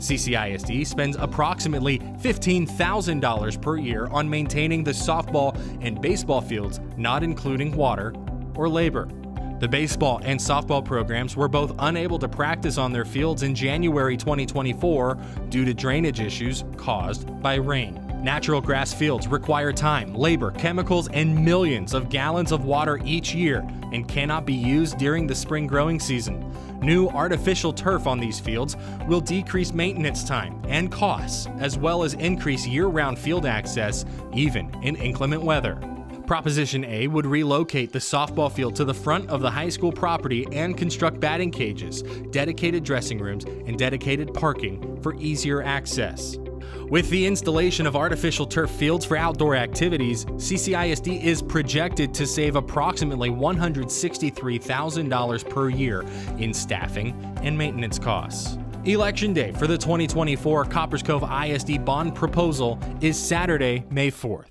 CCISD spends approximately $15,000 per year on maintaining the softball and baseball fields, not including water or labor. The baseball and softball programs were both unable to practice on their fields in January 2024 due to drainage issues caused by rain. Natural grass fields require time, labor, chemicals, and millions of gallons of water each year and cannot be used during the spring growing season. New artificial turf on these fields will decrease maintenance time and costs, as well as increase year-round field access, even in inclement weather. Proposition A would relocate the softball field to the front of the high school property and construct batting cages, dedicated dressing rooms, and dedicated parking for easier access. With the installation of artificial turf fields for outdoor activities, CCISD is projected to save approximately $163,000 per year in staffing and maintenance costs. Election day for the 2024 Coppers Cove ISD bond proposal is Saturday, May 4th.